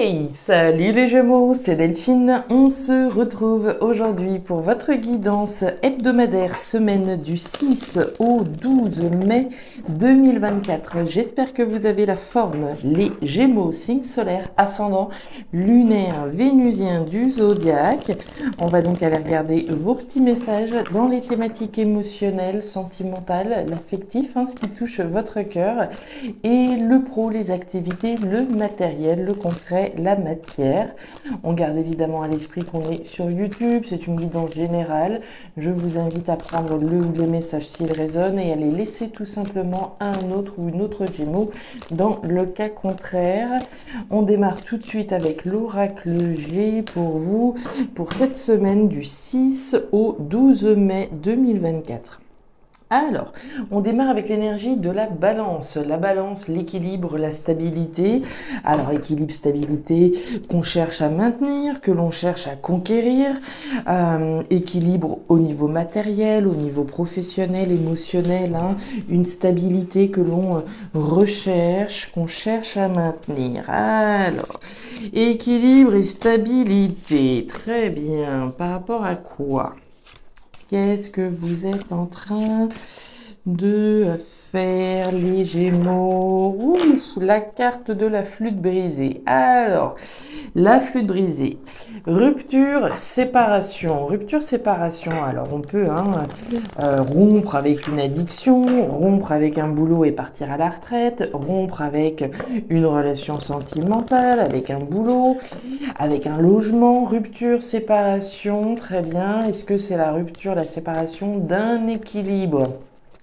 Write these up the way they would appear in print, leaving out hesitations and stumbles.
Hey, salut les Gémeaux, c'est Delphine. On se retrouve aujourd'hui pour votre guidance hebdomadaire semaine du 6 au 12 mai 2024. J'espère que vous avez la forme, les Gémeaux, signe solaire, ascendant, lunaire, vénusien du zodiaque. On va donc aller regarder vos petits messages dans les thématiques émotionnelles, sentimentales, l'affectif, ce qui touche votre cœur, et le pro, les activités, le matériel, le concret, la matière. On garde évidemment à l'esprit qu'on est sur YouTube, c'est une guidance générale. Je vous invite à prendre le ou les messages s'ils résonnent et à les laisser tout simplement à un autre ou une autre Gémeaux dans le cas contraire. On démarre tout de suite avec l'oracle G pour vous pour cette semaine du 6 au 12 mai 2024. Alors, on démarre avec l'énergie de la balance. La balance, l'équilibre, la stabilité. Alors, équilibre, stabilité qu'on cherche à maintenir, que l'on cherche à conquérir. Équilibre au niveau matériel, au niveau professionnel, émotionnel. Une stabilité que l'on recherche, qu'on cherche à maintenir. Alors, équilibre et stabilité. Très bien. Par rapport à quoi ? Qu'est-ce que vous êtes en train de faire, les Gémeaux? Ouf, la carte de la flûte brisée. Alors, la flûte brisée. Rupture, séparation. Rupture, séparation. Alors, on peut rompre avec une addiction, rompre avec un boulot et partir à la retraite, rompre avec une relation sentimentale, avec un boulot, avec un logement. Rupture, séparation. Très bien. Est-ce que c'est la rupture, la séparation d'un équilibre,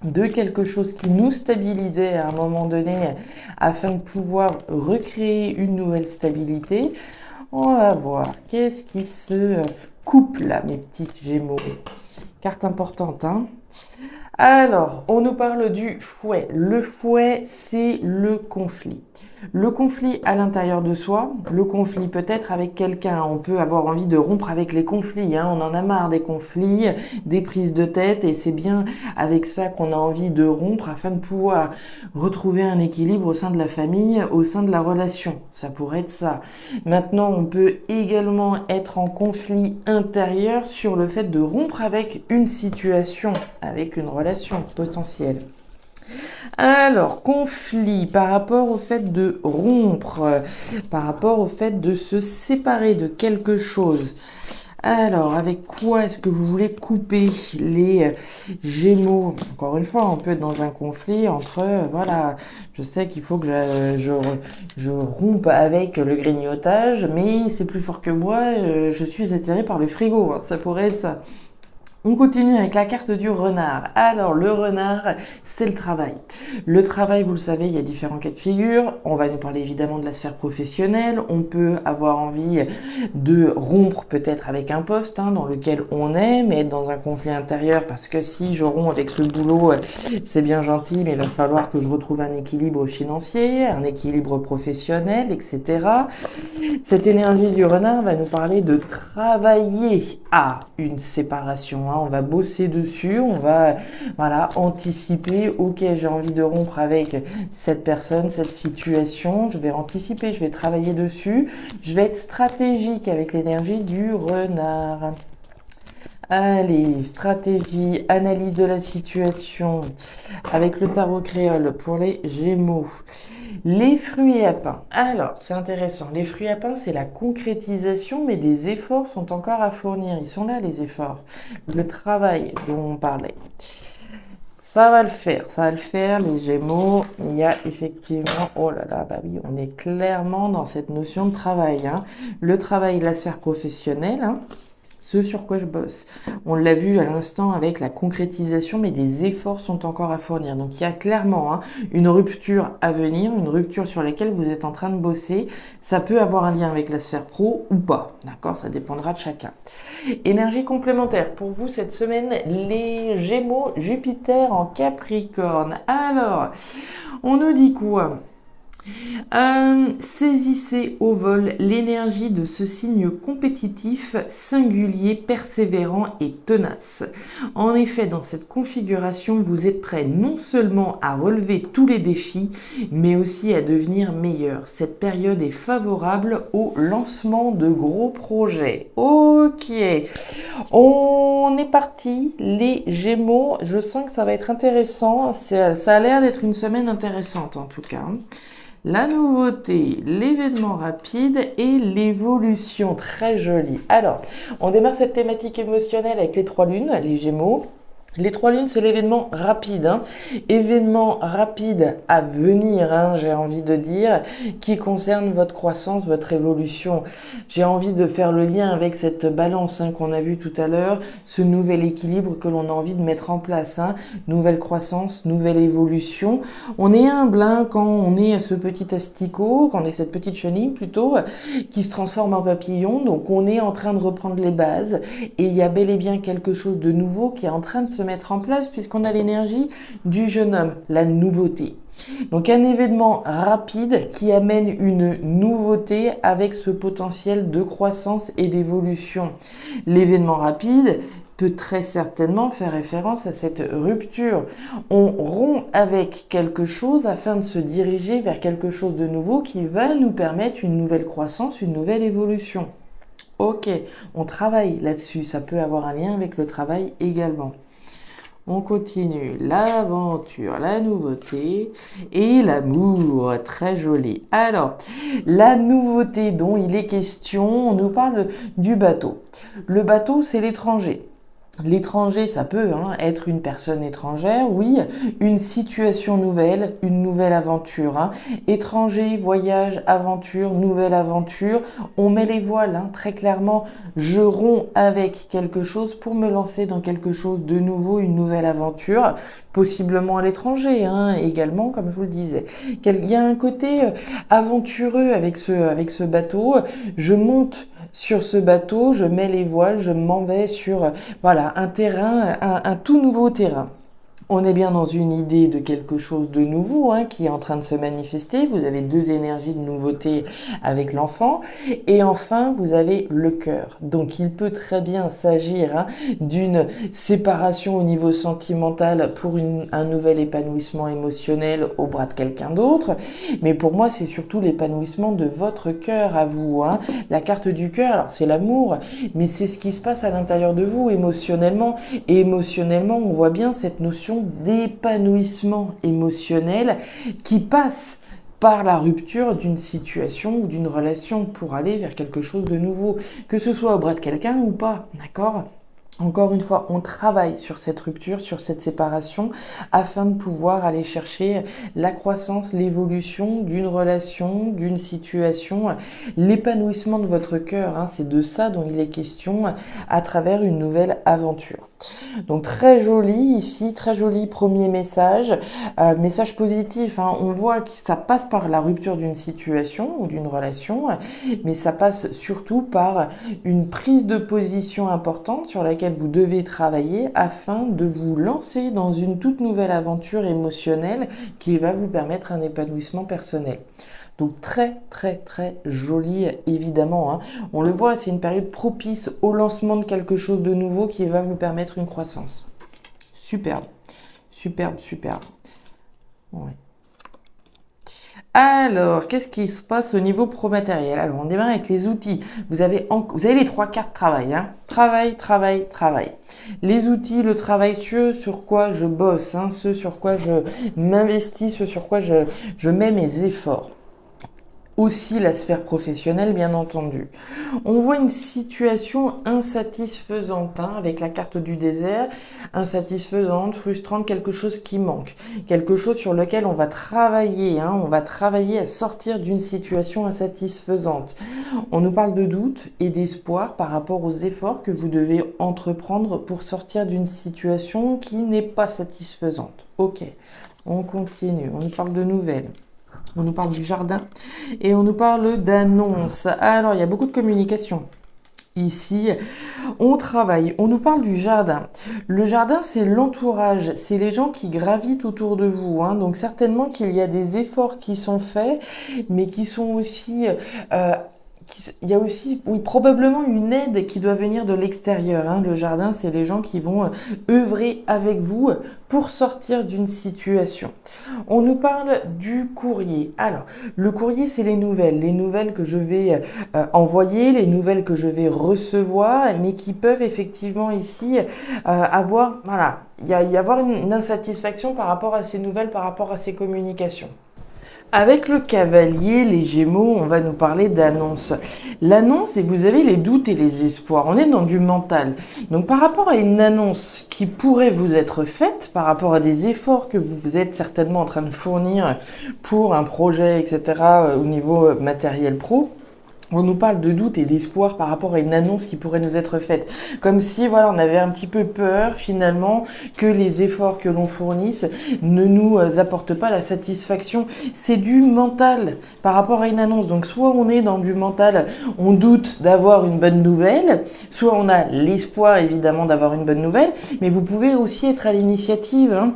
de quelque chose qui nous stabilisait à un moment donné afin de pouvoir recréer une nouvelle stabilité? On va voir. Qu'est-ce qui se coupe là, mes petits Gémeaux? Carte importante, Alors, on nous parle du fouet. Le fouet, c'est le conflit. Le conflit à l'intérieur de soi, le conflit peut-être avec quelqu'un. On peut avoir envie de rompre avec les conflits, on en a marre des conflits, des prises de tête, et c'est bien avec ça qu'on a envie de rompre afin de pouvoir retrouver un équilibre au sein de la famille, au sein de la relation. Ça pourrait être ça. Maintenant, on peut également être en conflit intérieur sur le fait de rompre avec une situation, avec une relation potentielle. Alors, conflit par rapport au fait de rompre, par rapport au fait de se séparer de quelque chose. Alors, avec quoi est-ce que vous voulez couper, les Gémeaux? Encore une fois, on peut être dans un conflit entre, je sais qu'il faut que je rompe avec le grignotage, mais c'est plus fort que moi, je suis attirée par le frigo, ça pourrait être ça. On continue avec la carte du renard. Alors, le renard, c'est le travail. Le travail, vous le savez, il y a différents cas de figure. On va nous parler évidemment de la sphère professionnelle. On peut avoir envie de rompre peut-être avec un poste dans lequel on est, mais être dans un conflit intérieur parce que si je romps avec ce boulot, c'est bien gentil, mais il va falloir que je retrouve un équilibre financier, un équilibre professionnel, etc. Cette énergie du renard va nous parler de travailler à une séparation. On va bosser dessus, on va anticiper. Ok, j'ai envie de rompre avec cette personne, cette situation. Je vais anticiper, je vais travailler dessus. Je vais être stratégique avec l'énergie du renard. Allez, stratégie, analyse de la situation avec le tarot créole pour les Gémeaux. Les fruits à pain. Alors, c'est intéressant. Les fruits à pain, c'est la concrétisation, mais des efforts sont encore à fournir. Ils sont là, les efforts. Le travail dont on parlait. Ça va le faire, les Gémeaux. Il y a effectivement, oh là là, bah oui, on est clairement dans cette notion de travail. Le travail, la sphère professionnelle, ce sur quoi je bosse. On l'a vu à l'instant avec la concrétisation, mais des efforts sont encore à fournir. Donc il y a clairement une rupture à venir, une rupture sur laquelle vous êtes en train de bosser. Ça peut avoir un lien avec la sphère pro ou pas, d'accord? Ça dépendra de chacun. Énergie complémentaire pour vous cette semaine, les Gémeaux, Jupiter en Capricorne. Alors, on nous dit quoi ? Saisissez au vol l'énergie de ce signe compétitif, singulier, persévérant et tenace. En effet, dans cette configuration, vous êtes prêt non seulement à relever tous les défis, mais aussi à devenir meilleur. Cette période est favorable au lancement de gros projets. Ok, on est parti, les Gémeaux. Je sens que ça va être intéressant. Ça a l'air d'être une semaine intéressante en tout cas. La nouveauté, l'événement rapide et l'évolution, très jolie. Alors, on démarre cette thématique émotionnelle avec les 3 lunes, les Gémeaux. Les 3 lunes, c'est l'événement rapide, hein. Événement rapide à venir, hein, j'ai envie de dire, qui concerne votre croissance, votre évolution. J'ai envie de faire le lien avec cette balance hein, qu'on a vue tout à l'heure, ce nouvel équilibre que l'on a envie de mettre en place. Hein. Nouvelle croissance, nouvelle évolution. On est humble hein, quand on est ce petit asticot, quand on est cette petite chenille plutôt, qui se transforme en papillon. Donc on est en train de reprendre les bases et il y a bel et bien quelque chose de nouveau qui est en train de se mettre en place puisqu'on a l'énergie du jeune homme, la nouveauté. Donc un événement rapide qui amène une nouveauté avec ce potentiel de croissance et d'évolution. L'événement rapide peut très certainement faire référence à cette rupture. On rompt avec quelque chose afin de se diriger vers quelque chose de nouveau qui va nous permettre une nouvelle croissance, une nouvelle évolution. Ok, on travaille là-dessus, ça peut avoir un lien avec le travail également. On continue, l'aventure, la nouveauté et l'amour, très joli. Alors, la nouveauté dont il est question, on nous parle du bateau. Le bateau, c'est l'étranger. L'étranger, ça peut être une personne étrangère, oui, une situation nouvelle, une nouvelle aventure. Hein. Étranger, voyage, aventure, nouvelle aventure, on met les voiles, hein, très clairement, je romps avec quelque chose pour me lancer dans quelque chose de nouveau, une nouvelle aventure, possiblement à l'étranger, hein, également, comme je vous le disais. Il y a un côté aventureux avec ce bateau, je monte sur ce bateau, je mets les voiles, je m'en vais sur voilà, un terrain, un tout nouveau terrain. On est bien dans une idée de quelque chose de nouveau hein, qui est en train de se manifester. Vous avez 2 énergies de nouveauté avec l'enfant. Et enfin, vous avez le cœur. Donc, il peut très bien s'agir hein, d'une séparation au niveau sentimental pour un nouvel épanouissement émotionnel au bras de quelqu'un d'autre. Mais pour moi, c'est surtout l'épanouissement de votre cœur à vous. Hein. La carte du cœur, alors c'est l'amour, mais c'est ce qui se passe à l'intérieur de vous émotionnellement. Et émotionnellement, on voit bien cette notion d'épanouissement émotionnel qui passe par la rupture d'une situation ou d'une relation pour aller vers quelque chose de nouveau, que ce soit au bras de quelqu'un ou pas, d'accord ? Encore une fois, on travaille sur cette rupture, sur cette séparation, afin de pouvoir aller chercher la croissance, l'évolution d'une relation, d'une situation, l'épanouissement de votre cœur. Hein, c'est de ça dont il est question à travers une nouvelle aventure. Donc très joli ici, très joli premier message, message positif. Hein, on voit que ça passe par la rupture d'une situation ou d'une relation, mais ça passe surtout par une prise de position importante sur laquelle vous devez travailler afin de vous lancer dans une toute nouvelle aventure émotionnelle qui va vous permettre un épanouissement personnel. Donc très très très joli évidemment. Hein. On le voit, c'est une période propice au lancement de quelque chose de nouveau qui va vous permettre une croissance. Superbe, superbe, superbe. Ouais. Alors, qu'est-ce qui se passe au niveau pro-matériel? Alors, on démarre avec les outils. Vous avez les 3 cartes travail. Hein. Travail, travail, travail. Les outils, le travail, ce sur quoi je bosse, hein, ce sur quoi je m'investis, ce sur quoi je mets mes efforts. Aussi la sphère professionnelle, bien entendu. On voit une situation insatisfaisante hein, avec la carte du désert, insatisfaisante, frustrante, quelque chose qui manque, quelque chose sur lequel on va travailler, hein, on va travailler à sortir d'une situation insatisfaisante. On nous parle de doute et d'espoir par rapport aux efforts que vous devez entreprendre pour sortir d'une situation qui n'est pas satisfaisante. Ok, on continue, on nous parle de nouvelles. On nous parle du jardin et on nous parle d'annonces. Alors, il y a beaucoup de communication. Ici, on travaille, on nous parle du jardin. Le jardin, c'est l'entourage, c'est les gens qui gravitent autour de vous, hein. Donc certainement qu'il y a des efforts qui sont faits, mais qui sont aussi il y a aussi, oui, probablement une aide qui doit venir de l'extérieur, hein. Le jardin, c'est les gens qui vont œuvrer avec vous pour sortir d'une situation. On nous parle du courrier. Alors, le courrier, c'est les nouvelles que je vais envoyer, les nouvelles que je vais recevoir, mais qui peuvent effectivement ici avoir, voilà, y avoir une insatisfaction par rapport à ces nouvelles, par rapport à ces communications. Avec le cavalier, les gémeaux, on va nous parler d'annonce. L'annonce, et vous avez les doutes et les espoirs. On est dans du mental. Donc par rapport à une annonce qui pourrait vous être faite, par rapport à des efforts que vous êtes certainement en train de fournir pour un projet, etc., au niveau matériel pro, on nous parle de doute et d'espoir par rapport à une annonce qui pourrait nous être faite. Comme si, voilà, on avait un petit peu peur, finalement, que les efforts que l'on fournisse ne nous apportent pas la satisfaction. C'est du mental par rapport à une annonce. Donc, soit on est dans du mental, on doute d'avoir une bonne nouvelle, soit on a l'espoir, évidemment, d'avoir une bonne nouvelle, mais vous pouvez aussi être à l'initiative, hein,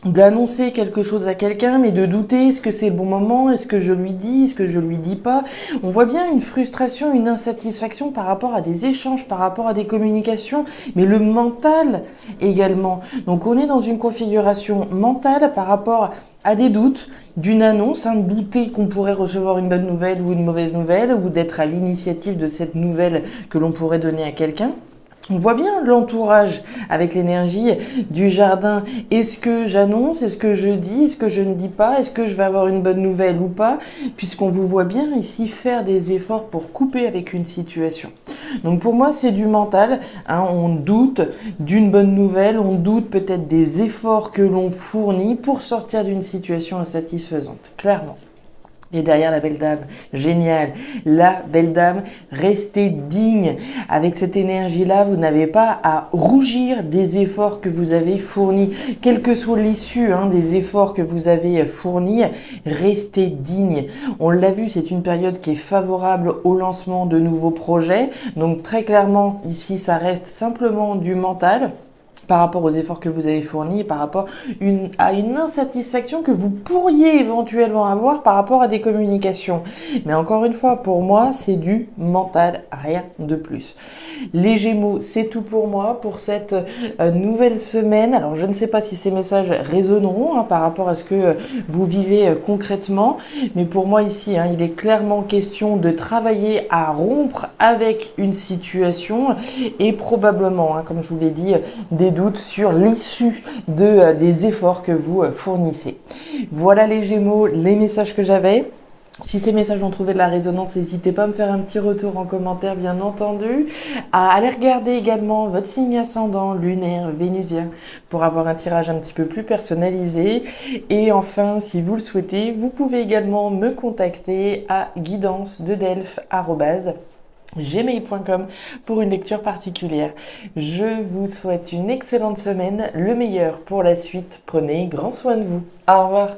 d'annoncer quelque chose à quelqu'un, mais de douter, est-ce que c'est le bon moment, est-ce que je lui dis, est-ce que je lui dis pas. On voit bien une frustration, une insatisfaction par rapport à des échanges, par rapport à des communications, mais le mental également. Donc on est dans une configuration mentale par rapport à des doutes d'une annonce, hein, douter qu'on pourrait recevoir une bonne nouvelle ou une mauvaise nouvelle, ou d'être à l'initiative de cette nouvelle que l'on pourrait donner à quelqu'un. On voit bien l'entourage avec l'énergie du jardin. Est-ce que j'annonce? Est-ce que je dis? Est-ce que je ne dis pas? Est-ce que je vais avoir une bonne nouvelle ou pas? Puisqu'on vous voit bien ici faire des efforts pour couper avec une situation. Donc pour moi, c'est du mental, hein. On doute d'une bonne nouvelle, on doute peut-être des efforts que l'on fournit pour sortir d'une situation insatisfaisante, clairement. Et derrière la belle dame, génial, la belle dame, restez digne. Avec cette énergie-là, vous n'avez pas à rougir des efforts que vous avez fournis. Quelle que soit l'issue, hein, des efforts que vous avez fournis, restez digne. On l'a vu, c'est une période qui est favorable au lancement de nouveaux projets. Donc très clairement, ici, ça reste simplement du mental par rapport aux efforts que vous avez fournis et par rapport à une insatisfaction que vous pourriez éventuellement avoir par rapport à des communications. Mais encore une fois, pour moi, c'est du mental, rien de plus. Les Gémeaux, c'est tout pour moi pour cette nouvelle semaine. Alors, je ne sais pas si ces messages résonneront, hein, par rapport à ce que vous vivez concrètement, mais pour moi ici, hein, il est clairement question de travailler à rompre avec une situation et probablement, hein, comme je vous l'ai dit, des doutes sur l'issue des efforts que vous fournissez. Voilà les Gémeaux, les messages que j'avais. Si ces messages ont trouvé de la résonance, n'hésitez pas à me faire un petit retour en commentaire, bien entendu. À aller regarder également votre signe ascendant, lunaire, vénusien, pour avoir un tirage un petit peu plus personnalisé. Et enfin, si vous le souhaitez, vous pouvez également me contacter à guidance-de-delphes@gmail.com pour une lecture particulière. Je vous souhaite une excellente semaine, le meilleur pour la suite. Prenez grand soin de vous. Au revoir.